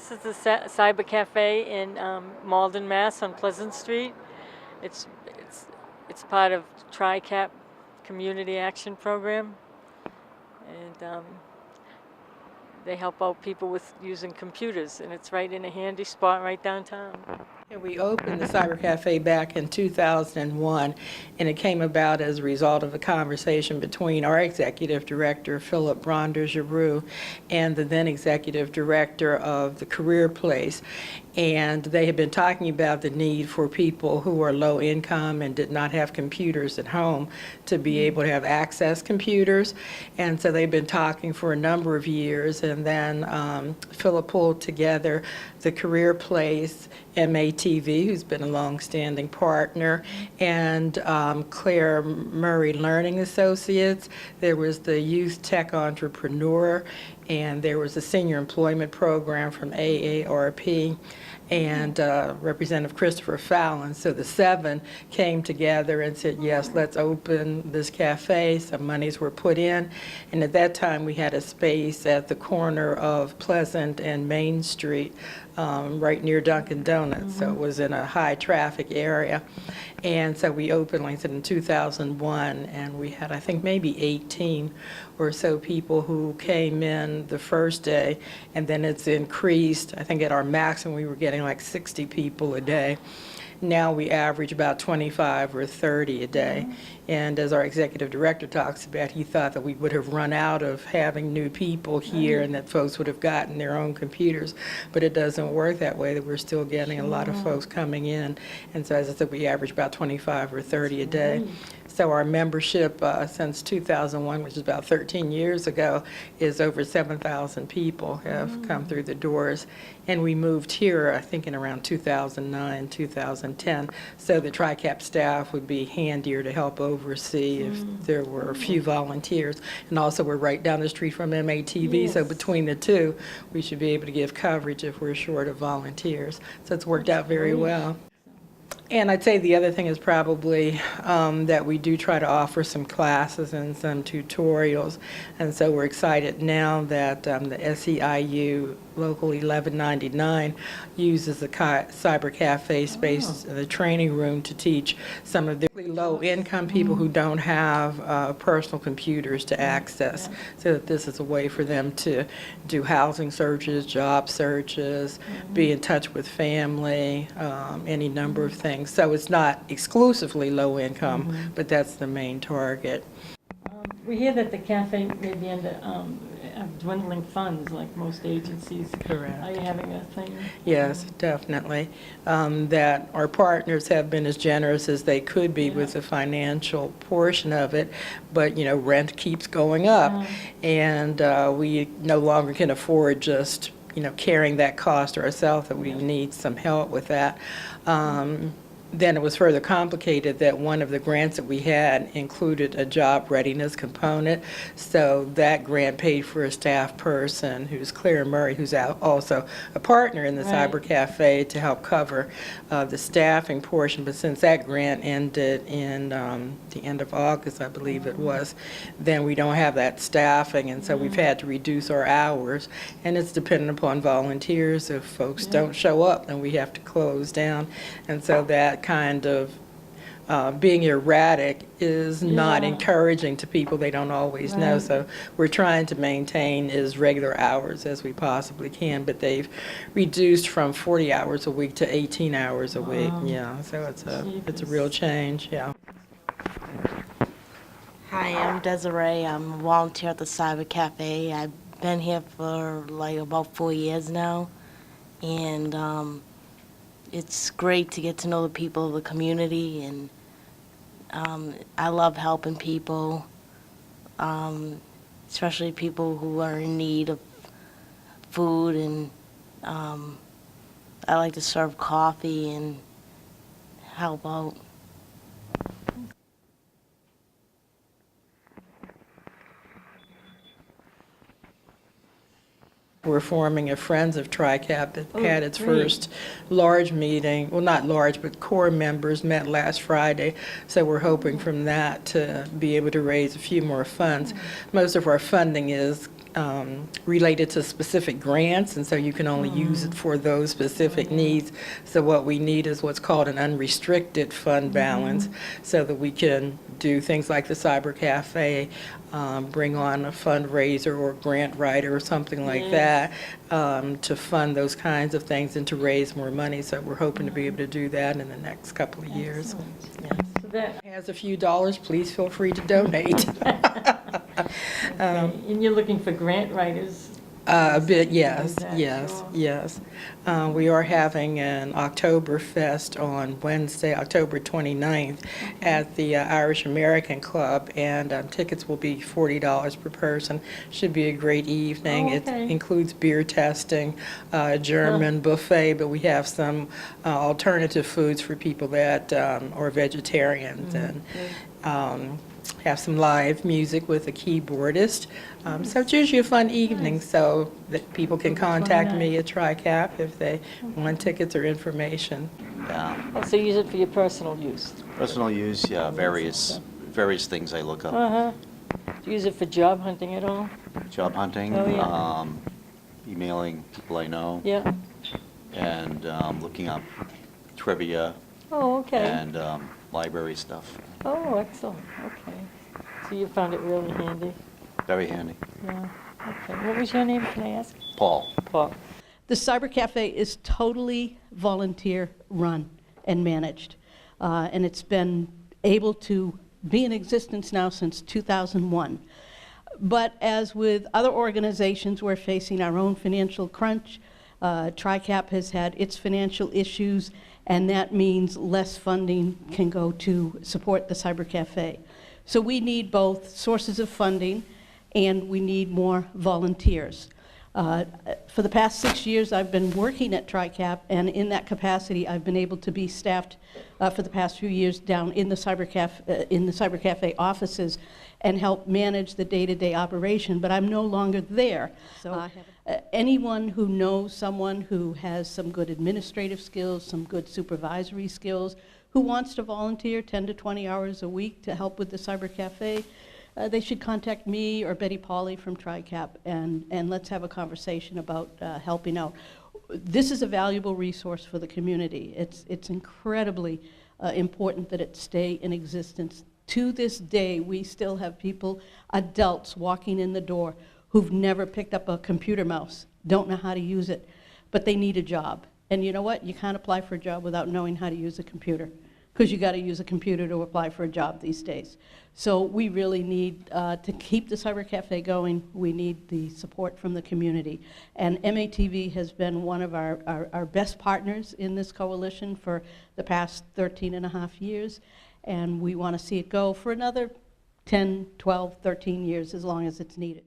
This is the Cyber Cafe in Malden, Mass. On Pleasant Street. It's it's it's part of TriCap Community Action Program, and they help out people with using computers, and it's right in a handy spot right downtown. Yeah, we opened the Cyber Cafe back in 2001, and it came about as a result of a conversation between our executive director, Philip Bronder-Giroux, and the then executive director of the Career Place. And they had been talking about the need for people who are low income and did not have computers at home to be able to have access computers. And so they've been talking for a number of years. And then Philip pulled together the Career Place, MATV, who's been a longstanding partner, and Claire Murray Learning Associates. There was the Youth Tech Entrepreneur, and there was a senior employment program from AARP, and Representative Christopher Fallon. So the seven came together and said, yes, let's open this cafe. Some monies were put in, and at that time we had a space at the corner of Pleasant and Main Street, right near Dunkin' Donuts. So it was in a high traffic area. And so we opened, like I said, in 2001, and we had, I think, maybe 18 or so people who came in the first day, and then it's increased. I think at our maximum we were getting like 60 people a day. Now we average about 25 or 30 a day. And as our executive director talks about, he thought that we would have run out of having new people here and that folks would have gotten their own computers. But it doesn't work that way, that we're still getting a lot of folks coming in. And so as I said, we average about 25 or 30 a day. So our membership since 2001, which is about 13 years ago, is over 7,000 people have come through the doors. And we moved here, I think, in around 2009, 2010. So the TriCap staff would be handier to help oversee if there were a few volunteers. And also, we're right down the street from MATV, so between the two, we should be able to give coverage if we're short of volunteers. So it's worked out very well. And I'd say the other thing is probably that we do try to offer some classes and some tutorials. And so we're excited now that the SEIU Local 1199 uses the Cyber Cafe space, the training room, to teach some of the low-income people who don't have personal computers to access, so that this is a way for them to do housing searches, job searches, be in touch with family, any number of things. So it's not exclusively low-income, but that's the main target. We hear that the cafe may be under dwindling funds, like most agencies. Correct. Are you having a thing? Yes, definitely. That our partners have been as generous as they could be with the financial portion of it, but, you know, rent keeps going up, and we no longer can afford just, you know, carrying that cost ourselves, that we need some help with that. Then it was further complicated that one of the grants that we had included a job readiness component. So that grant paid for a staff person, who's Claire Murray, who's also a partner in the Cyber Cafe, to help cover the staffing portion. But since that grant ended in the end of August, I believe it was, then we don't have that staffing, and so we've had to reduce our hours. And it's dependent upon volunteers. If folks don't show up, then we have to close down. And so that kind of being erratic is not encouraging to people. They don't always know. So we're trying to maintain as regular hours as we possibly can, but they've reduced from 40 hours a week to 18 hours a week. Yeah, so it's a real change. Yeah. Hi, I'm Desiree. I'm a volunteer at the Cyber Cafe. I've been here for like about 4 years now, and it's great to get to know the people of the community, and I love helping people, especially people who are in need of food, and I like to serve coffee and help out. We're forming a Friends of TriCap that had its first large meeting. Well, not large, but core members met last Friday. So we're hoping from that to be able to raise a few more funds. Most of our funding is related to specific grants, and so you can only use it for those specific needs. So what we need is what's called an unrestricted fund balance, so that we can do things like the Cyber Cafe, bring on a fundraiser or grant writer or something like that, to fund those kinds of things and to raise more money. So we're hoping to be able to do that in the next couple of years. So that, Has a few dollars, please feel free to donate. and you're looking for grant writers? A bit, yes, Is that yes, sure? yes. We are having an Oktoberfest on Wednesday, October 29th, at the Irish American Club, and tickets will be $40 per person. Should be a great evening. Oh, It okay. includes includes beer testing, German buffet, but we have some alternative foods for people that are vegetarians, and have some live music with a keyboardist. So it's usually a fun evening, so that people can contact me at TriCap if they want tickets or information. Yeah, Oh, so you use it for your personal use? personal use, yeah, various things I look up. Uh-huh. Do you use it for job hunting at all? Job hunting, Oh, yeah. emailing people I know, Yeah. and looking up trivia Oh, okay. and library stuff. Oh, excellent, okay. So you found it really handy? Very handy. Yeah, okay. What was your name, can I ask? Paul. Paul. The Cyber Cafe is totally volunteer-run and managed, and it's been able to be in existence now since 2001. But as with other organizations, we're facing our own financial crunch. TriCap has had its financial issues, and that means less funding can go to support the Cyber Cafe. So we need both sources of funding, and we need more volunteers. For the past 6 years, I've been working at TriCap, and in that capacity, I've been able to be staffed for the past few years down in the Cyber Cafe offices and help manage the day-to-day operation, but I'm no longer there. So anyone who knows someone who has some good administrative skills, some good supervisory skills, who wants to volunteer 10 to 20 hours a week to help with the Cyber Cafe, they should contact me or Betty Pauley from TriCap, and let's have a conversation about helping out. This is a valuable resource for the community. It's incredibly important that it stay in existence. To this day, we still have people, adults, walking in the door who've never picked up a computer mouse, don't know how to use it, but they need a job. And you know what? You can't apply for a job without knowing how to use a computer, because you got to use a computer to apply for a job these days. So we really need to keep the Cyber Cafe going. We need the support from the community. And MATV has been one of our best partners in this coalition for the past 13 and a half years. And we want to see it go for another 10, 12, 13 years, as long as it's needed.